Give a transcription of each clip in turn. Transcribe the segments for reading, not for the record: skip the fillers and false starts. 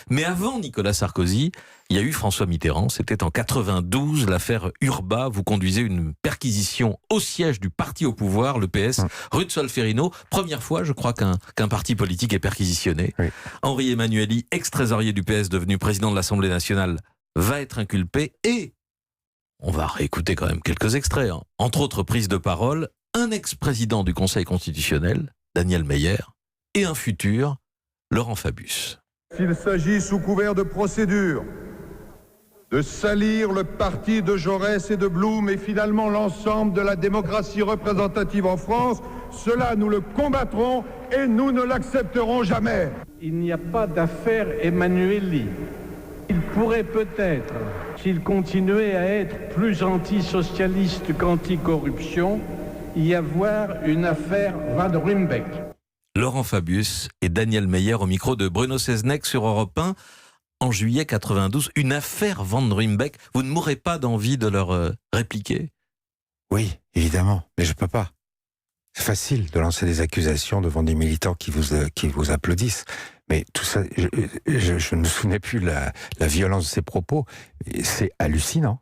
Mais avant Nicolas Sarkozy, il y a eu François Mitterrand. C'était en 92, l'affaire Urba. Vous conduisez une perquisition au siège du parti au pouvoir, le PS, rue de Solferino. Première fois, je crois, qu'un parti politique est perquisitionné. Oui. Henri Emmanuelli, ex-trésorier du PS, devenu président de l'Assemblée nationale, va être inculpé. Et on va réécouter quand même quelques extraits. Entre autres prises de parole, un ex-président du Conseil constitutionnel, Daniel Meyer, et un futur, Laurent Fabius. S'il s'agit, sous couvert de procédure, de salir le parti de Jaurès et de Blum et finalement l'ensemble de la démocratie représentative en France, cela nous le combattrons et nous ne l'accepterons jamais. Il n'y a pas d'affaire Emmanuelli. Il pourrait peut-être, s'il continuait à être plus antisocialiste qu'anticorruption, y avoir une affaire Van Ruymbeck. Laurent Fabius et Daniel Meyer au micro de Bruno Seznec sur Europe 1 en juillet 92. Une affaire Van Ruymbeck. Vous ne mourrez pas d'envie de leur répliquer? Oui, évidemment, mais je peux pas. C'est facile de lancer des accusations devant des militants qui vous applaudissent. Mais tout ça, je ne me souvenais plus de la violence de ces propos. C'est hallucinant.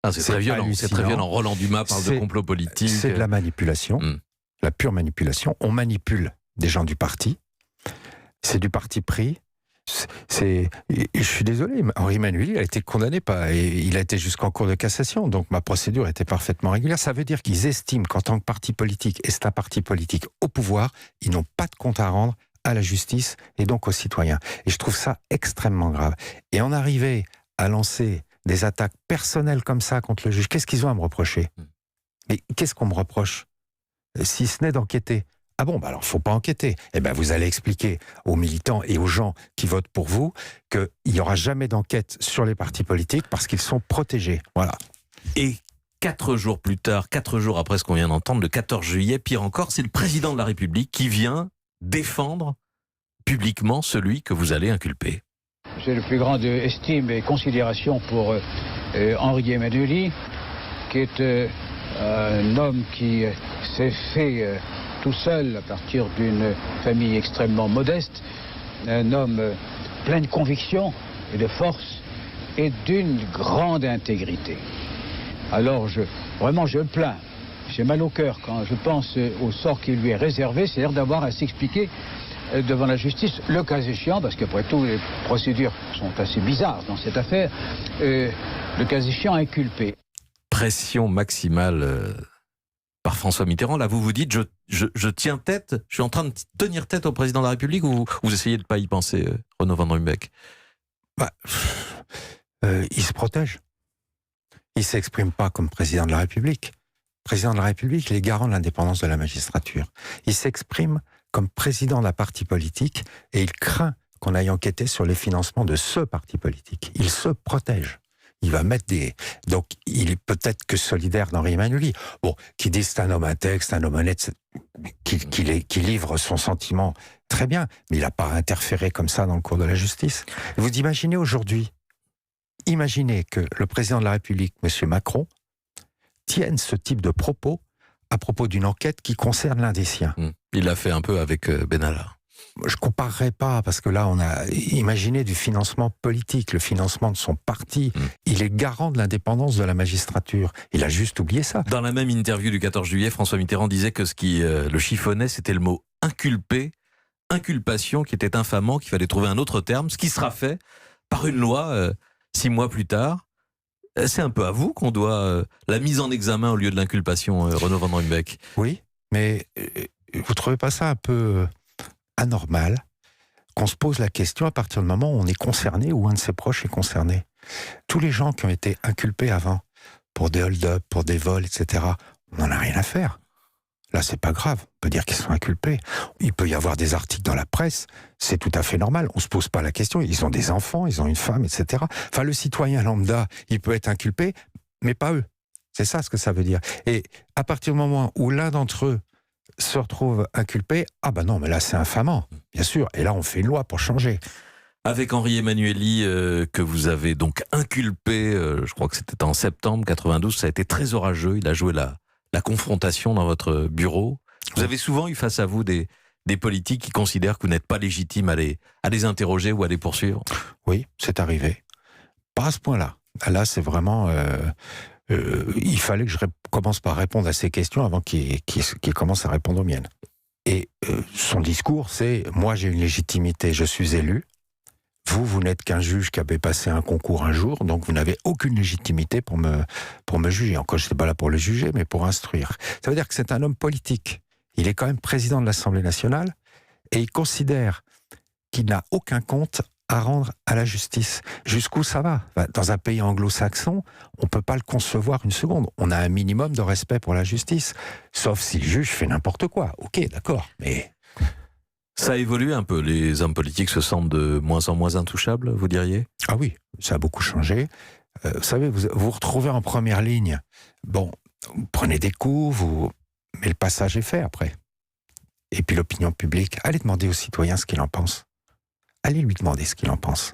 Ah, c'est très violent. C'est très violent. Roland Dumas parle de complot politique. C'est de la manipulation, la pure manipulation. On manipule des gens du parti. C'est du parti pris. Et je suis désolé, Henri Emmanuelli a été condamné, il a été jusqu'en cour de cassation, donc ma procédure était parfaitement régulière. Ça veut dire qu'ils estiment qu'en tant que parti politique, et c'est un parti politique au pouvoir, ils n'ont pas de compte à rendre à la justice et donc aux citoyens. Et je trouve ça extrêmement grave. Et en arriver à lancer des attaques personnelles comme ça contre le juge, qu'est-ce qu'ils ont à me reprocher? Mais qu'est-ce qu'on me reproche? Si ce n'est d'enquêter. Ah bon, alors il ne faut pas enquêter. Eh bien, vous allez expliquer aux militants et aux gens qui votent pour vous qu'il n'y aura jamais d'enquête sur les partis politiques parce qu'ils sont protégés. Voilà. Et 4 jours plus tard, 4 jours après ce qu'on vient d'entendre, le 14 juillet, pire encore, c'est le président de la République qui vient défendre publiquement celui que vous allez inculper. J'ai la plus grande estime et considération pour Henri Emmanuelli, qui est un homme qui s'est fait tout seul à partir d'une famille extrêmement modeste, un homme plein de conviction et de force et d'une grande intégrité. Alors vraiment je le plains, j'ai mal au cœur quand je pense au sort qui lui est réservé, c'est-à-dire d'avoir à s'expliquer devant la justice, le cas échéant, parce qu'après tout les procédures sont assez bizarres dans cette affaire, le cas échéant inculpé. Pression maximale par François Mitterrand. Là, vous vous dites, je tiens tête, je suis en train de tenir tête au président de la République, ou vous essayez de ne pas y penser, Renaud Van Ruymbeck? Il se protège. Il ne s'exprime pas comme président de la République. Président de la République, il est garant de l'indépendance de la magistrature. Il s'exprime comme président d'un parti politique et il craint qu'on aille enquêter sur les financements de ce parti politique. Il se protège. Il va mettre des... Donc, il est peut-être que solidaire d'Henri Emmanuelli. Bon, qui dit c'est un homme intègre, c'est un homme honnête, qui livre son sentiment, très bien, mais il n'a pas interféré comme ça dans le cours de la justice. Vous imaginez aujourd'hui, imaginez que le président de la République, M. Macron, tienne ce type de propos à propos d'une enquête qui concerne l'un des siens. Il l'a fait un peu avec Benalla. Je ne comparerai pas, parce que là, on a imaginé du financement politique, le financement de son parti. Il est garant de l'indépendance de la magistrature. Il a juste oublié ça. Dans la même interview du 14 juillet, François Mitterrand disait que ce qui le chiffonnait, c'était le mot inculpé, inculpation qui était infamant, qu'il fallait trouver un autre terme, ce qui sera fait par une loi 6 mois plus tard. C'est un peu à vous qu'on doit la mise en examen au lieu de l'inculpation, Renaud Van Ruymbeck. Oui, mais vous ne trouvez pas ça un peu anormal qu'on se pose la question à partir du moment où on est concerné ou un de ses proches est concerné? Tous les gens qui ont été inculpés avant, pour des hold-up, pour des vols, etc., on n'en a rien à faire. Là, c'est pas grave. On peut dire qu'ils sont inculpés. Il peut y avoir des articles dans la presse. C'est tout à fait normal. On se pose pas la question. Ils ont des enfants, ils ont une femme, etc. Enfin, le citoyen lambda, il peut être inculpé, mais pas eux. C'est ça ce que ça veut dire. Et à partir du moment où l'un d'entre eux se retrouve inculpé, ah ben non, mais là c'est infamant, bien sûr. Et là on fait une loi pour changer. Avec Henri Emmanuelli, que vous avez donc inculpé, je crois que c'était en septembre 92, ça a été très orageux. Il a joué la confrontation dans votre bureau. Vous avez souvent eu face à vous des des politiques qui considèrent que vous n'êtes pas légitime à les interroger ou à les poursuivre? Oui, c'est arrivé. Pas à ce point-là. Là, c'est vraiment... il fallait que je commence par répondre à ces questions avant qu'il commence à répondre aux miennes. Et son discours, c'est « Moi, j'ai une légitimité, je suis élu. Vous n'êtes qu'un juge qui avait passé un concours un jour, donc vous n'avez aucune légitimité pour me juger. Encore, je n'étais pas là pour le juger, mais pour instruire. » Ça veut dire que c'est un homme politique. Il est quand même président de l'Assemblée nationale et il considère qu'il n'a aucun compte à rendre à la justice. Jusqu'où ça va? Dans un pays anglo-saxon, on ne peut pas le concevoir une seconde. On a un minimum de respect pour la justice. Sauf si le juge fait n'importe quoi. Ok, d'accord, mais... Ça a évolué un peu. Les hommes politiques se sentent de moins en moins intouchables, vous diriez? Ah oui, ça a beaucoup changé. Vous savez, vous vous retrouvez en première ligne. Bon, vous prenez des coups, mais le passage est fait après. Et puis l'opinion publique, allez demander aux citoyens ce qu'il en pense. Allez lui demander ce qu'il en pense.